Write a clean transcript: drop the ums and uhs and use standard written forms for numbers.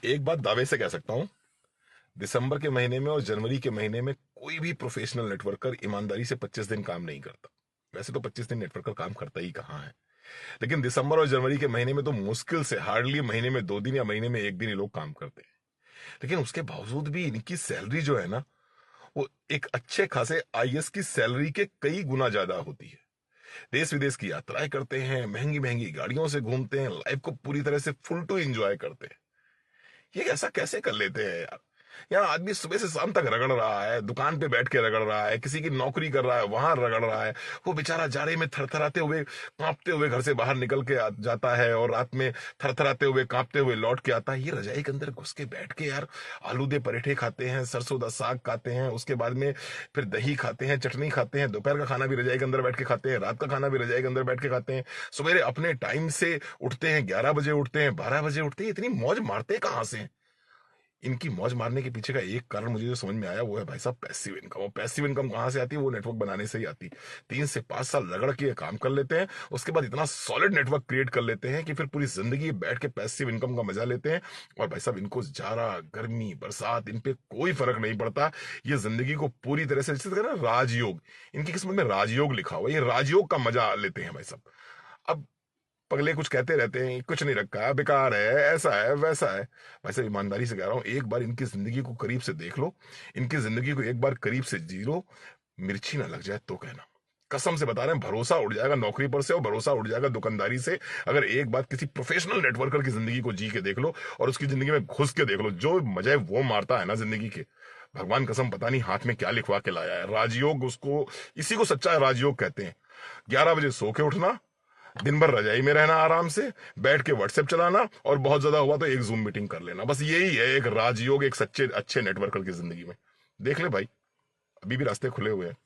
एक बात दावे से कह सकता हूं, दिसंबर के महीने में और जनवरी के महीने में कोई भी प्रोफेशनल नेटवर्कर ईमानदारी से 25 दिन काम नहीं करता। वैसे तो 25 दिन नेटवर्कर काम करता ही कहाँ है, लेकिन दिसंबर और जनवरी के महीने में तो मुश्किल से हार्डली महीने में 2 दिन या महीने में 1 दिन ये लोग काम करते हैं। लेकिन उसके बावजूद भी इनकी सैलरी जो है ना, वो एक अच्छे खासे आईएएस की सैलरी के कई गुना ज्यादा होती है। देश विदेश की यात्राएं करते हैं, महंगी महंगी गाड़ियों से घूमते हैं, लाइफ को पूरी तरह से फुल टू एंजॉय करते हैं। ये ऐसा कैसे कर लेते हैं यार? यहाँ आदमी सुबह से शाम तक रगड़ रहा है, दुकान पे बैठ के रगड़ रहा है, किसी की नौकरी कर रहा है वहां रगड़ रहा है। वो बेचारा जाड़े में थरथराते हुए कांपते हुए घर से बाहर निकल के जाता है और रात में थरथराते हुए कांपते हुए लौट के आता है। ये रजाई के अंदर घुस के बैठ के यार आलूदे पराठे खाते हैं, सरसों दा साग खाते हैं, उसके बाद में फिर दही खाते हैं, चटनी खाते हैं, दोपहर का खाना भी रजाई के अंदर बैठ के खाते हैं, रात का खाना भी रजाई के अंदर बैठ के खाते हैं। सवेरे अपने टाइम से उठते हैं, 11 बजे उठते हैं, 12 बजे उठते हैं। इतनी मौज मारते कहाँ से हैं? इनकी मौज मारने के पीछे का एक कारण मुझे जो समझ में आया वो है भाई साहब पैसिव इनकम। और पैसिव इनकम कहाँ से आती है? वो नेटवर्क बनाने से ही आती। 3 से 5 साल रगड़ के ये काम कर लेते हैं, उसके बाद इतना सॉलिड नेटवर्क क्रिएट कर लेते हैं कि फिर पूरी जिंदगी बैठ के पैसिव इनकम का मजा लेते हैं। और भाई साहब इनको जाड़ा गर्मी बरसात इन पे कोई फर्क नहीं पड़ता। ये जिंदगी को पूरी तरह से, जैसे कहते हैं ना राजयोग, इनकी किस्मत में राजयोग लिखा हुआ है, ये राजयोग का मजा लेते हैं भाई साहब। अब पगले कुछ कहते रहते हैं, कुछ नहीं रखा है, बेकार है, ऐसा है वैसा है। वैसे ईमानदारी से कह रहा हूं, एक बार इनकी जिंदगी को करीब से देख लो, इनकी जिंदगी को एक बार करीब से जी लो, मिर्ची ना लग जाए तो कहना। कसम से बता रहे हैं, भरोसा उड़ जाएगा नौकरी पर से और भरोसा उड़ जाएगा दुकानदारी से। अगर एक बार किसी प्रोफेशनल नेटवर्कर की जिंदगी को जी के देख लो और उसकी जिंदगी में घुस के देख लो, जो मजे वो मारता है ना जिंदगी के, भगवान कसम पता नहीं हाथ में क्या लिखवा के लाया है। राजयोग, उसको इसी को सच्चा राजयोग कहते हैं। 11 बजे सो के उठना, दिन भर रजाई में रहना, आराम से बैठ के व्हाट्सएप चलाना, और बहुत ज्यादा हुआ तो एक जूम मीटिंग कर लेना। बस यही है एक राजयोग एक सच्चे अच्छे नेटवर्कर की जिंदगी में। देख ले भाई, अभी भी रास्ते खुले हुए हैं।